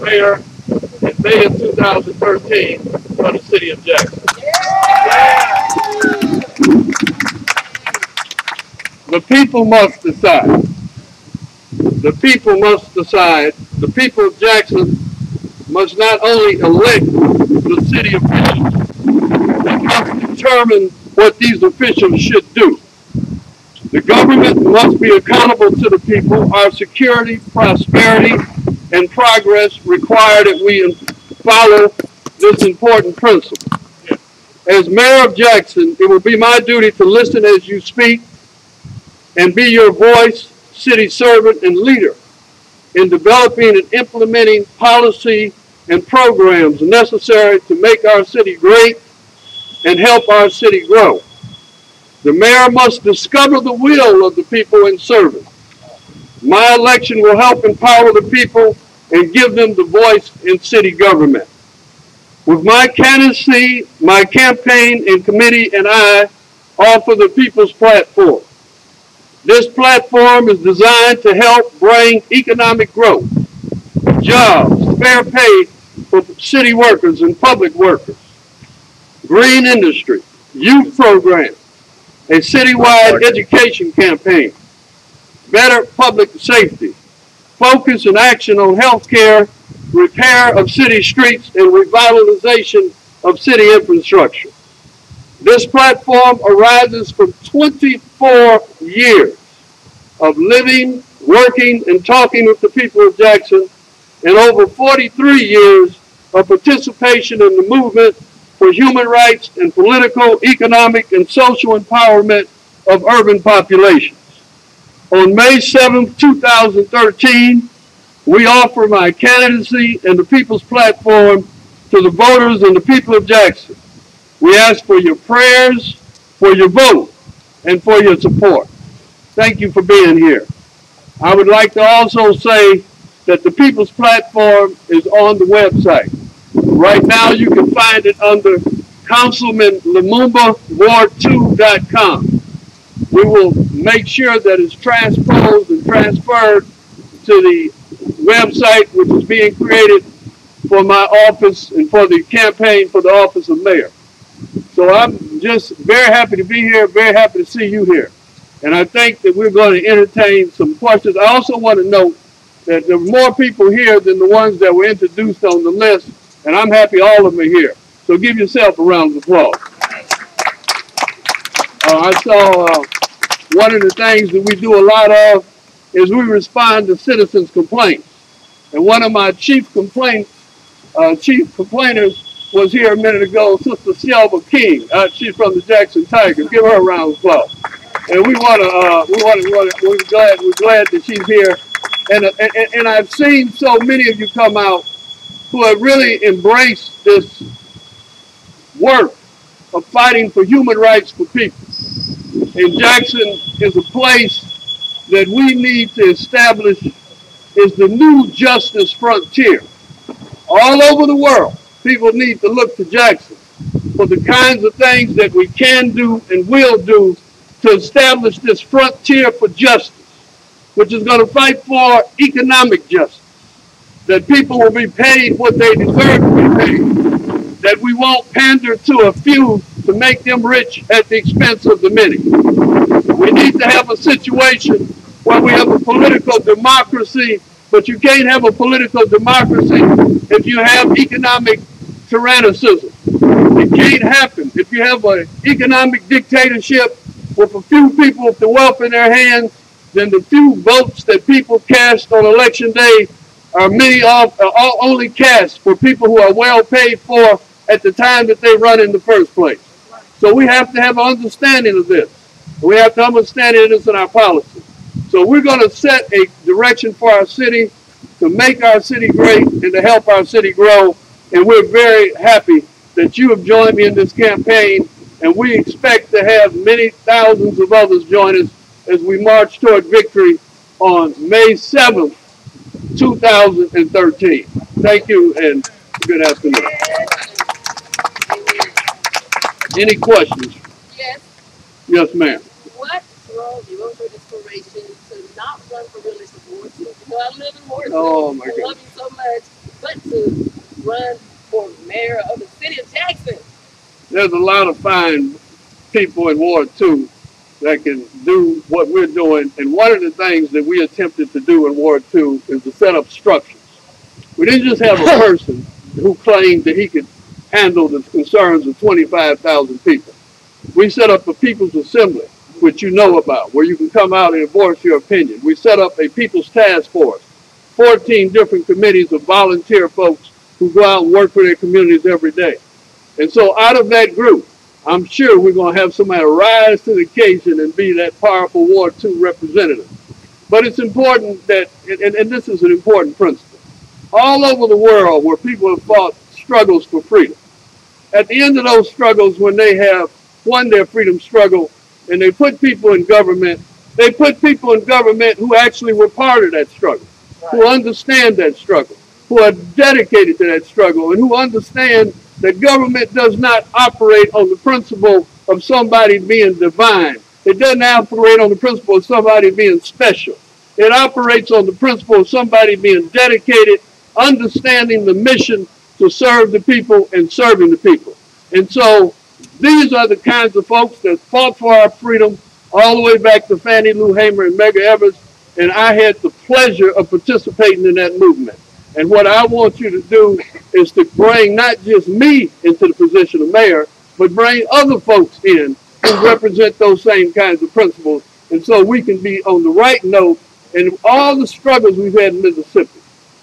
mayor in May of 2013 for the city of Jackson. The people must decide. The people must decide. The people of Jackson must not only elect the city officials, they must determine what these officials should do. The government must be accountable to the people. Our security, prosperity, and progress require that we follow this important principle. As mayor of Jackson, it will be my duty to listen as you speak and be your voice, city servant, and leader in developing and implementing policy and programs necessary to make our city great and help our city grow. The mayor must discover the will of the people and serve it. My election will help empower the people and give them the voice in city government. With my candidacy, my campaign and committee and I offer the People's Platform. This platform is designed to help bring economic growth, jobs, fair pay for city workers and public workers, green industry, youth programs, a citywide education campaign, better public safety, focus and action on health care, repair of city streets, and revitalization of city infrastructure. This platform arises from 24 years of living, working, and talking with the people of Jackson, and over 43 years of participation in the movement for human rights and political, economic, and social empowerment of urban populations. On May 7, 2013, we offer my candidacy and the People's Platform to the voters and the people of Jackson. We ask for your prayers, for your vote, and for your support. Thank you for being here. I would like to also say that the People's Platform is on the website. Right now you can find it under Councilman Lumumba Ward2.com. We will make sure that it's transposed and transferred to the website which is being created for my office and for the campaign for the office of mayor. So I'm just very happy to be here, very happy to see you here. And I think that we're going to entertain some questions. I also want to note that there are more people here than the ones that were introduced on the list, and I'm happy all of them are here. So give yourself a round of applause. I saw one of the things that we do a lot of is we respond to citizens' complaints. And one of my chief complainers was here a minute ago, Sister Shelba King. She's from the Jackson Tigers. Give her a round of applause. And we're glad that she's here. And I've seen so many of you come out who have really embraced this work of fighting for human rights for people. And Jackson is a place that we need to establish is the new justice frontier. All over the world, people need to look to Jackson for the kinds of things that we can do and will do to establish this frontier for justice, which is going to fight for economic justice, that people will be paid what they deserve to be paid, that we won't pander to a few to make them rich at the expense of the many. We need to have a situation where we have a political democracy, but you can't have a political democracy if you have economic tyrannicism. It can't happen. If you have an economic dictatorship with a few people with the wealth in their hands, then the few votes that people cast on election day are only cast for people who are well paid for at the time that they run in the first place. So we have to have an understanding of this. We have to understand this in our policy. So we're going to set a direction for our city to make our city great and to help our city grow. And we're very happy that you have joined me in this campaign. And we expect to have many thousands of others join us as we march toward victory on May 7th, 2013. Thank you and good afternoon. Any questions? Yes. Yes, ma'am. What drove you over inspiration to not run for reelection for Ward 2? You know, I live in Ward 2. Oh, my I God. love you so much. But want to run for mayor of the city of Jackson? There's a lot of fine people in Ward 2 that can do what we're doing. And one of the things that we attempted to do in Ward 2 is to set up structures. We didn't just have a person who claimed that he could handle the concerns of 25,000 people. We set up a People's Assembly, which you know about, where you can come out and voice your opinion. We set up a People's Task Force, 14 different committees of volunteer folks who go out and work for their communities every day. And so out of that group, I'm sure we're going to have somebody rise to the occasion and be that powerful Ward 2 representative. But it's important that, and this is an important principle, all over the world where people have fought struggles for freedom, at the end of those struggles, when they have won their freedom struggle and they put people in government, they put people in government who actually were part of that struggle, who understand that struggle, who are dedicated to that struggle, and who understand that government does not operate on the principle of somebody being divine. It doesn't operate on the principle of somebody being special. It operates on the principle of somebody being dedicated, understanding the mission to serve the people and serving the people. And so these are the kinds of folks that fought for our freedom all the way back to Fannie Lou Hamer and Medgar Evers, and I had the pleasure of participating in that movement. And what I want you to do is to bring not just me into the position of mayor, but bring other folks in who represent those same kinds of principles, and so we can be on the right note. And all the struggles we've had in Mississippi,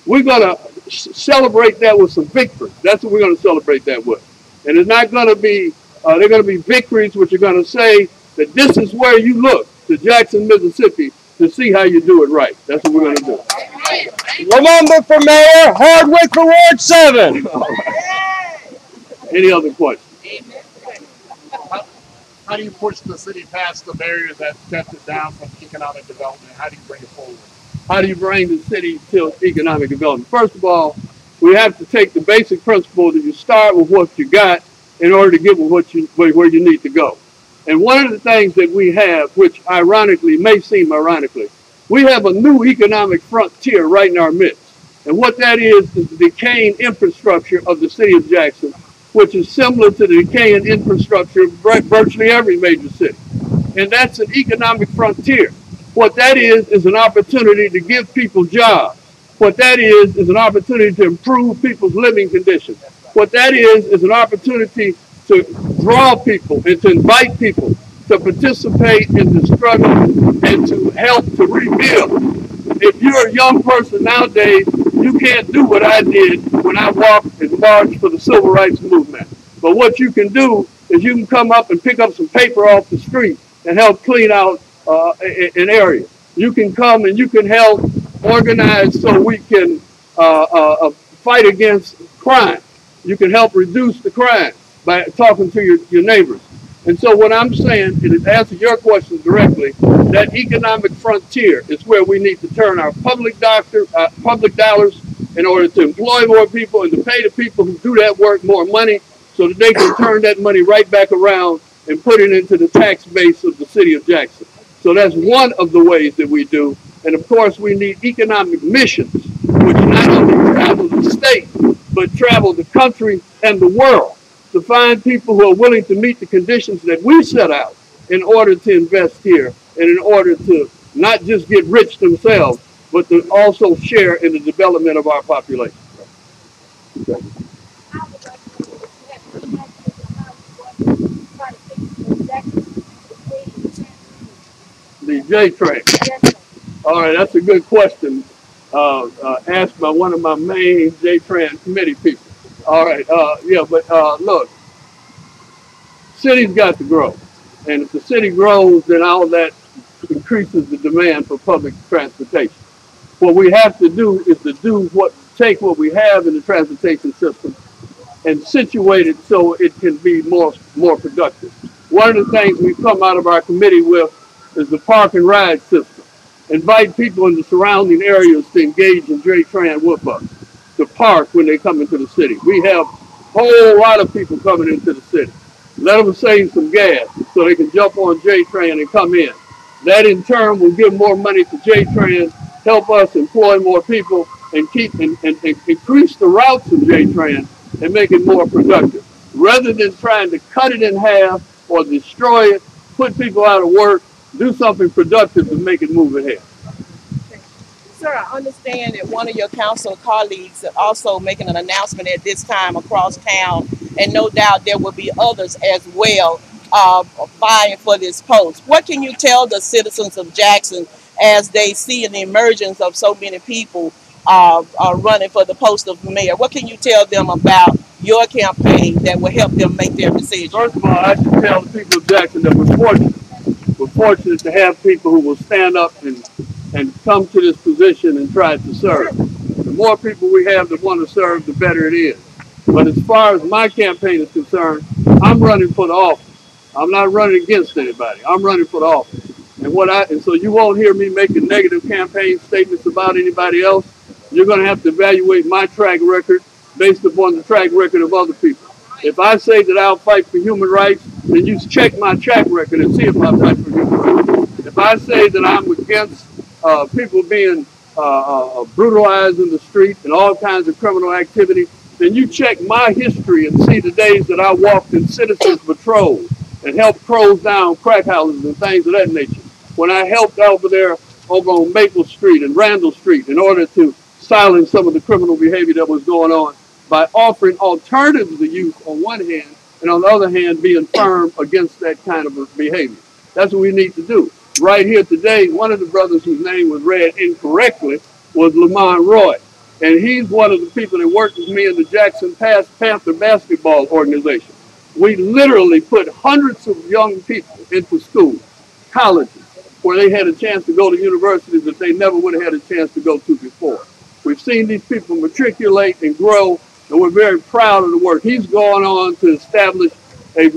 we're going to celebrate that with some victories. That's what we're going to celebrate that with. And it's not going to be, they're going to be victories which are going to say that this is where you look to Jackson, Mississippi, to see how you do it right. That's what we're going to do. Lumumba for mayor, Hardwick for Ward 7. Any other questions? How do you push the city past the barriers that kept it down from economic development? How do you bring it forward? How do you bring the city to economic development? First of all, we have to take the basic principle that you start with what you got in order to get where you need to go. And one of the things that we have, which ironically, may seem ironically, we have a new economic frontier right in our midst. And what that is the decaying infrastructure of the city of Jackson, which is similar to the decaying infrastructure of virtually every major city. And that's an economic frontier. What that is an opportunity to give people jobs. What that is an opportunity to improve people's living conditions. What that is an opportunity to draw people and to invite people to participate in the struggle and to help to rebuild. If you're a young person nowadays, you can't do what I did when I walked and marched for the civil rights movement. But what you can do is you can come up and pick up some paper off the street and help clean out an area. You can come and you can help organize so we can fight against crime. You can help reduce the crime by talking to your neighbors. And so what I'm saying, and to answer your question directly, that economic frontier is where we need to turn our public dollars in order to employ more people and to pay the people who do that work more money so that they can turn that money right back around and put it into the tax base of the city of Jackson. So that's one of the ways that we do. And of course, we need economic missions, which not only travel the state, but travel the country and the world to find people who are willing to meet the conditions that we set out in order to invest here and in order to not just get rich themselves, but to also share in the development of our population. Okay. The J-Train. All right, that's a good question. Asked by one of my main J-Train committee people. All right, look, city's got to grow. And if the city grows, then all that increases the demand for public transportation. What we have to do is to take what we have in the transportation system and situate it so it can be more productive. One of the things we've come out of our committee with is the park and ride system. Invite people in the surrounding areas to engage in J-Tran with us, to park when they come into the city. We have a whole lot of people coming into the city. Let them save some gas so they can jump on J-Tran and come in. That in turn will give more money to J-Tran, help us employ more people, and increase the routes of J-Trans and make it more productive, rather than trying to cut it in half or destroy it, put people out of work. Do something productive to make it move ahead. Sir, I understand that one of your council colleagues are also making an announcement at this time across town, and no doubt there will be others as well vying for this post. What can you tell the citizens of Jackson as they see the emergence of so many people running for the post of mayor? What can you tell them about your campaign that will help them make their decision? First of all, I should tell the people of Jackson that we're fortunate. We're fortunate to have people who will stand up and come to this position and try to serve. The more people we have that want to serve, the better it is. But as far as my campaign is concerned, I'm running for the office. I'm not running against anybody. I'm running for the office. And so you won't hear me making negative campaign statements about anybody else. You're going to have to evaluate my track record based upon the track record of other people. If I say that I'll fight for human rights, then you check my track record and see if I fight for human rights. If I say that I'm against people being brutalized in the street and all kinds of criminal activity, then you check my history and see the days that I walked in Citizens Patrol and helped close down crack houses and things of that nature. When I helped over there over on Maple Street and Randall Street in order to silence some of the criminal behavior that was going on by offering alternatives to youth on one hand, and on the other hand, being firm against that kind of behavior. That's what we need to do. Right here today, one of the brothers whose name was read incorrectly was Lamont Roy. And he's one of the people that worked with me in the Jackson Panther basketball organization. We literally put hundreds of young people into schools, colleges, where they had a chance to go to universities that they never would have had a chance to go to before. We've seen these people matriculate and grow, and we're very proud of the work. He's gone on to establish a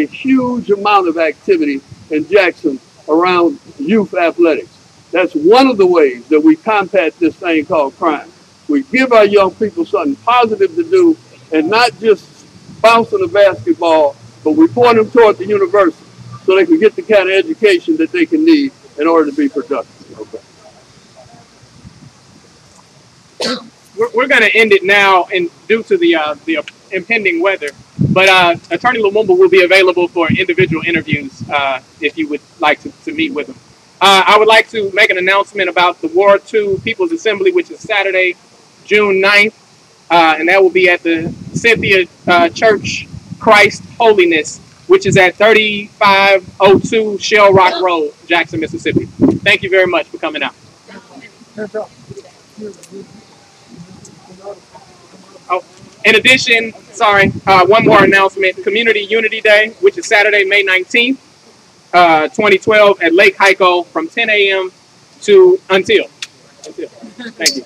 huge amount of activity in Jackson around youth athletics. That's one of the ways that we combat this thing called crime. We give our young people something positive to do, and not just bouncing a basketball, but we point them toward the university so they can get the kind of education that they can need in order to be productive. Okay. We're going to end it now, and due to the impending weather. But Attorney Lumumba will be available for individual interviews if you would like to meet with him. I would like to make an announcement about the Ward 2 People's Assembly, which is Saturday, June 9th, and that will be at the Cynthia Church Christ Holiness, which is at 3502 Shell Rock Road, Jackson, Mississippi. Thank you very much for coming out. Oh, in addition, one more announcement. Community Unity Day, which is Saturday, May 19th, 2012 at Lake Hyco from 10 a.m. until. Thank you.